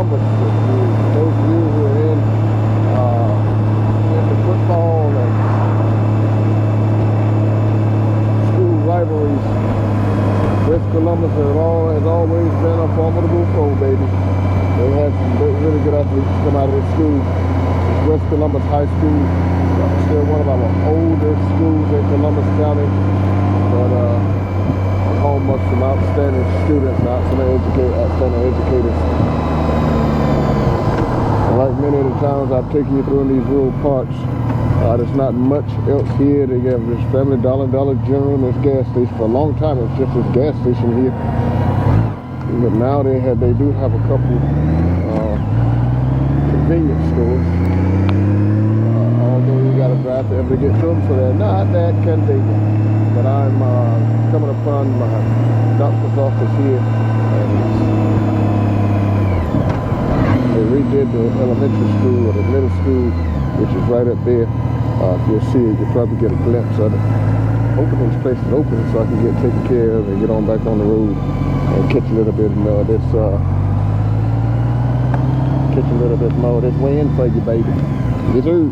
Columbus. Those of you who are into football and school rivalries, West Columbus has always been a formidable foe, baby. They had some really good athletes come out of this school. West Columbus High School, still one of our oldest schools in Columbus County, but home of some outstanding students, outstanding educators. And like many of the times I've taken you through in these rural parks, there's not much else here. They have this Family Dollar General and this gas station. For a long time it was just this gas station here, but now they do have a couple convenience stores. Although you gotta drive to ever get to them, so they're not that convenient. But I'm coming upon my doctor's office here, and they redid the elementary school or the middle school, which is right up there. If you'll see it, you'll probably get a glimpse of it. Hoping this place is open so I can get taken care of and get on back on the road and catch a little bit of this. Catch a little bit more of this wind for you, baby. Yes, sir.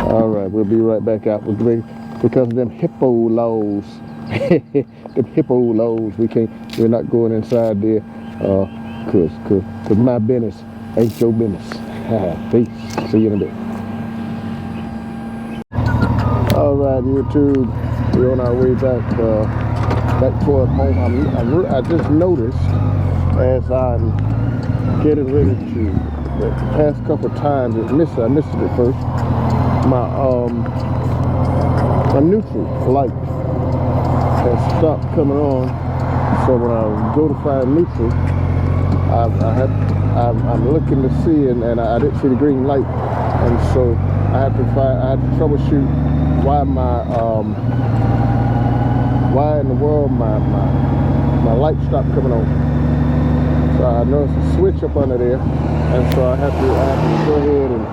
All right, we'll be right back out. Because of them hippo laws. Them hippo laws. We're not going inside there. Cause my business ain't your business. Peace. See you in a bit. All right, YouTube. We're on our way back toward home. I just noticed as I'm getting ready to, the past couple of times, I missed it at first. My neutral light has stopped coming on. So when I go to find neutral, I'm looking to see, and I didn't see the green light, and so I had to troubleshoot why in the world my light stopped coming on. So I noticed a switch up under there, and so I had to go ahead and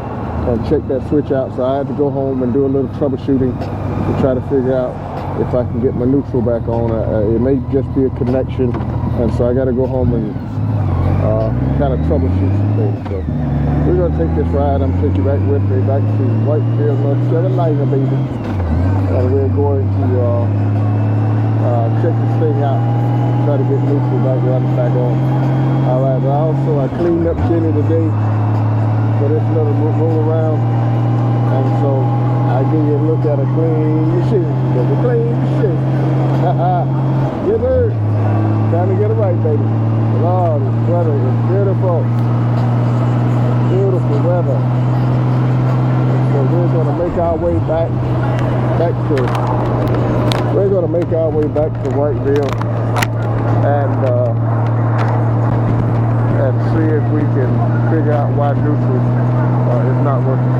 check that switch out. So I had to go home and do a little troubleshooting to try to figure out if I can get my neutral back on. It may just be a connection, and so I got to go home and kind of troubleshoot some things. So we're going to take this ride. I'm going to take you back with me back to Whitetail, North Carolina, baby. And we're going to check this thing out, try to get neutral back on. All right, but also I cleaned up Jenny today for this little roll around, and so I give you a look at a clean machine. There's a clean machine. Get her. Time to get it right, baby. Lord, this weather is beautiful. Beautiful weather. And so we're going to make our way back to Whiteville and see if we can figure out why neutral is not working.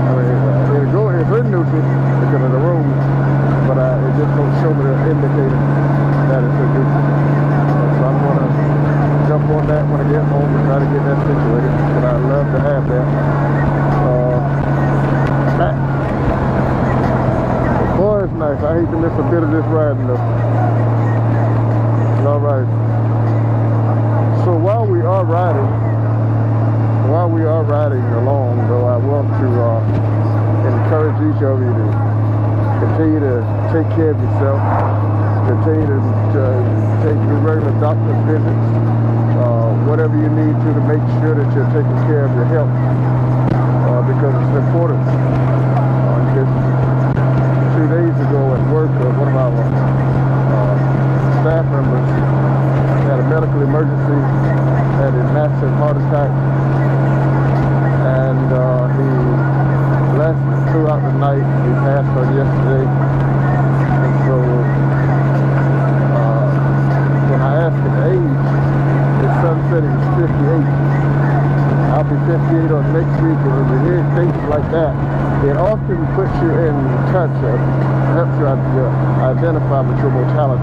I mean, it's in neutral because of the room, but it just don't show me the indicator that it's in neutral. So I'm going to jump on that when I get home and try to get that situated, but I'd love to have that back. Boy, it's nice. I hate to miss a bit of this riding though. All right. So while we are riding along, though, I want to encourage each of you to continue to take care of yourself, continue to take your regular doctor's visits, whatever you need to make sure that you're taking care of your health, because it's important. 2 days ago at work, one of our staff members had a medical emergency, had a massive heart attack, and he left throughout the night. He passed on yesterday, and so when I asked his age, his son said he was 58. I'll be 58 on next week, and when you hear things like that, it often puts you in touch, helps you identify with your mortality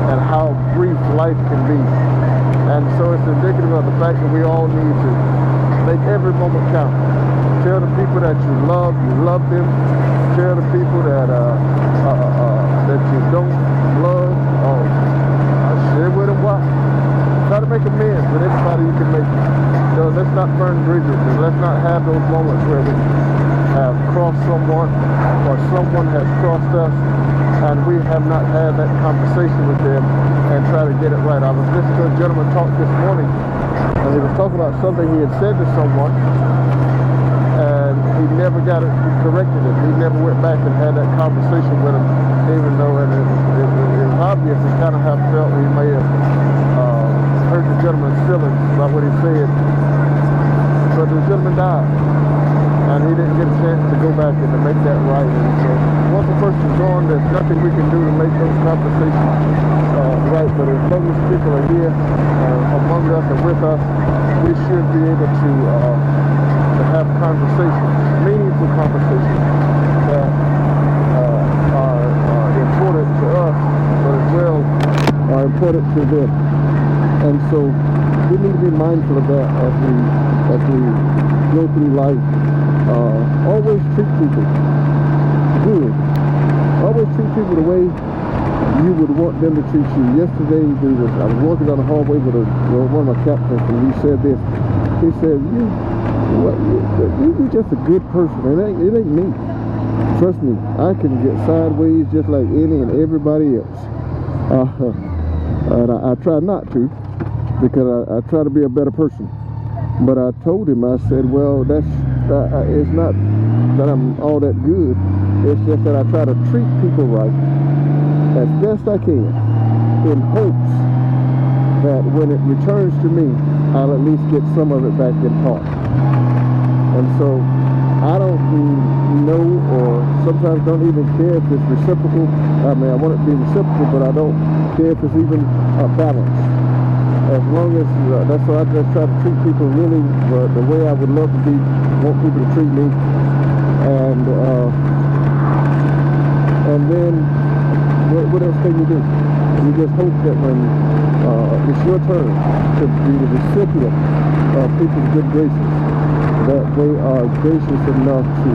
and how brief life can be. And so it's indicative of the fact that we all need to make every moment count. Tell the people that you love them. Tell the people that that you don't love, share with them why. Try to make amends with everybody you can make. So let's not burn bridges, and let's not have those moments where we have crossed someone or someone has crossed us and we have not had that conversation with them and try to get it right. I was listening to a gentleman talk this morning, and he was talking about something he had said to someone, and he never got it corrected. He never went back and had that conversation with him, even though it was obvious. He kind of have felt he may have hurt the gentleman's feelings about what he said, but the gentleman died, and he didn't get a chance to go back and to make that right. And so once a person's gone, there's nothing we can do to make those conversations right. But as long as people are here among us and with us, we should be able to have conversations, meaningful conversations that are important to us, but as well are important to them. And so we need to be mindful of that as we go through life. Always treat people good. Always treat people the way you would want them to treat you. Yesterday, I was walking down the hallway with one of my captains, and he said this. He said, "You just a good person. It ain't me. Trust me, I can get sideways just like any and everybody else." And I try not to, because I try to be a better person. But I told him, I said, well, it's not that I'm all that good. It's just that I try to treat people right as best I can, in hopes that when it returns to me, I'll at least get some of it back in part. And so I don't know, or sometimes don't even care if it's reciprocal. I mean, I want it to be reciprocal, but I don't care if it's even balanced. As long as, that's why I just try to treat people really the way I would love to want people to treat me. And then, what else can you do? You just hope that when it's your turn to be the recipient of people's good graces, that they are gracious enough to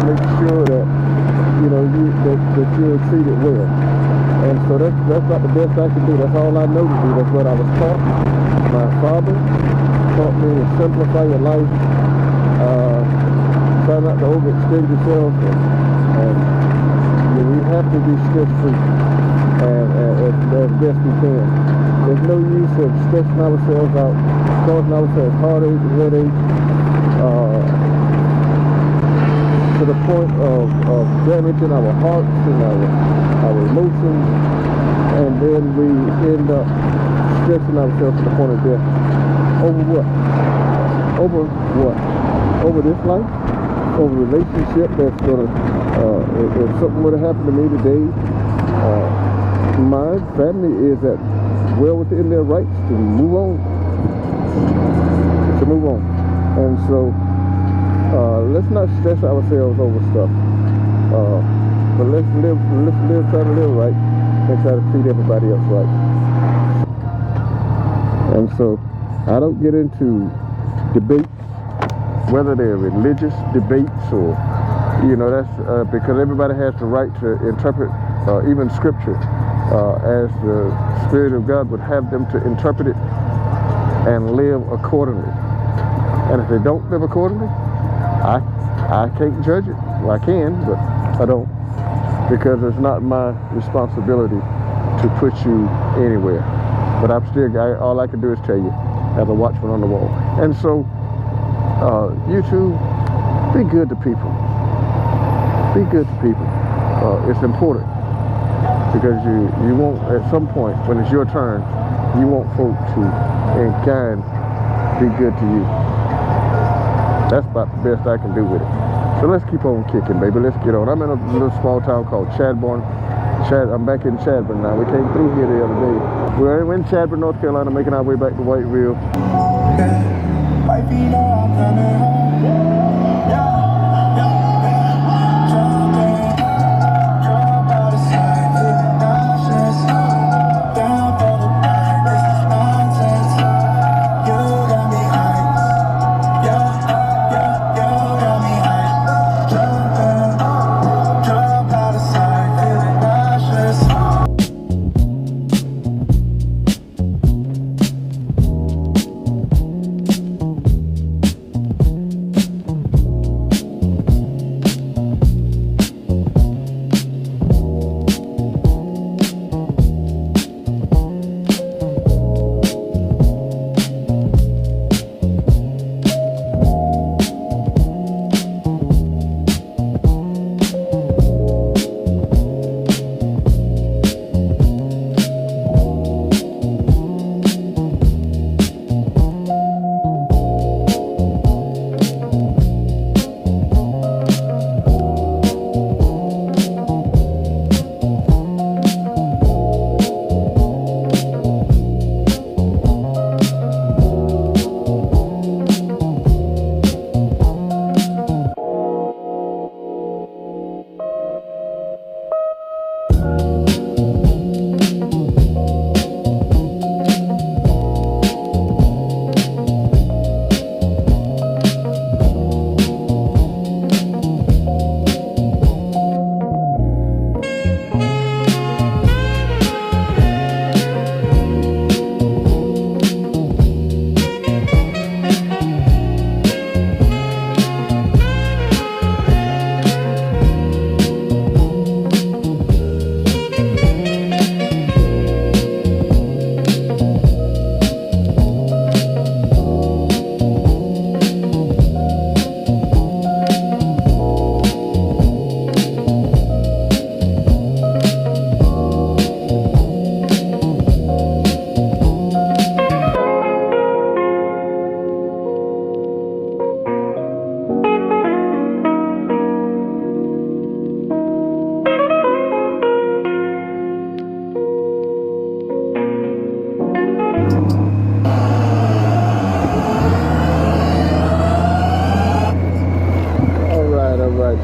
make sure that that you're treated well. And so that's not the best I can do. That's all I know to do. That's what I was taught. My father taught me to simplify your life. Try not to overextend yourself. And we have to be stress-free as best we can. There's no use of stressing ourselves out, causing ourselves heartache and headache, to the point of damaging our hearts and our emotions, and then we end up stressing ourselves to the point of death. Over what? Over this life? Over a relationship that's gonna, if something were to happen to me today, my family is well within their rights to move on. And so let's not stress ourselves over stuff, but let's try to live right and try to treat everybody else right. And so I don't get into debates, whether they're religious debates or, that's because everybody has the right to interpret even scripture as the Spirit of God would have them to interpret it and live accordingly. And if they don't live accordingly, I can't judge it. Well, I can, but I don't, because it's not my responsibility to put you anywhere. But all I can do is tell you, as a watchman on the wall. And so, you too, be good to people. Be good to people. It's important, because you won't, at some point, when it's your turn, you want folk to, in kind, be good to you. That's about the best I can do with it. So let's keep on kicking, baby. Let's get on. I'm in a little small town called Chadbourne. I'm back in Chadbourne now. We came through here the other day. We're in Chadbourne, North Carolina, making our way back to Whiteville.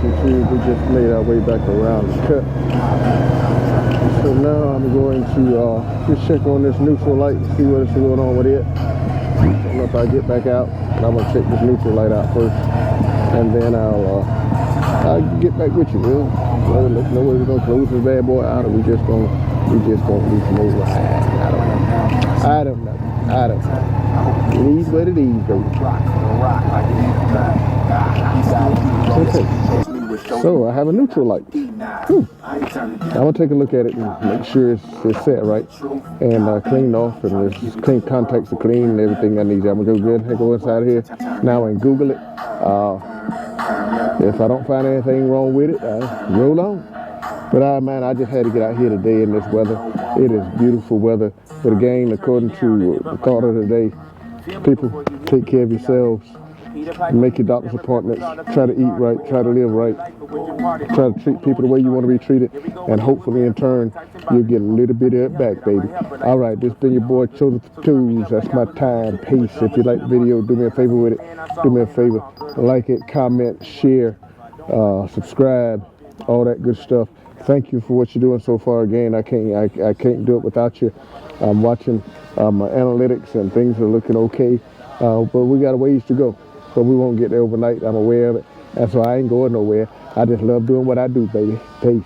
can see we just made our way back around the cut. So now I'm going to just check on this neutral light and see what's going on with it. Once I get back out, I'm gonna check this neutral light out first, and then I'll get back with you. We'll let you know whether we're gonna close this bad boy out, or we just gonna do some override. I don't know. It is what it is, though. Okay. So I have a neutral light. I'm gonna take a look at it and make sure it's set right and cleaned off, and there's clean contacts are clean and everything I need. I'm gonna go good and go inside here now and Google it. If I don't find anything wrong with it, I roll on. But man, I just had to get out here today in this weather. It is beautiful weather. But again, according to the thought of the day, people, take care of yourselves. Make your doctor's appointments. Try to eat right. Try to live right. Try to treat people the way you want to be treated. And hopefully, in turn, you'll get a little bit of it back, baby. All right, this has been your boy, Chosen for Twos. That's my time. Peace. If you like the video, do me a favor with it. Do me a favor. Like it, comment, share, subscribe, all that good stuff. Thank you for what you're doing so far. Again, I can't do it without you. I'm watching my analytics and things are looking okay, but we got a ways to go. So we won't get there overnight. I'm aware of it, and so I ain't going nowhere. I just love doing what I do, baby. Peace.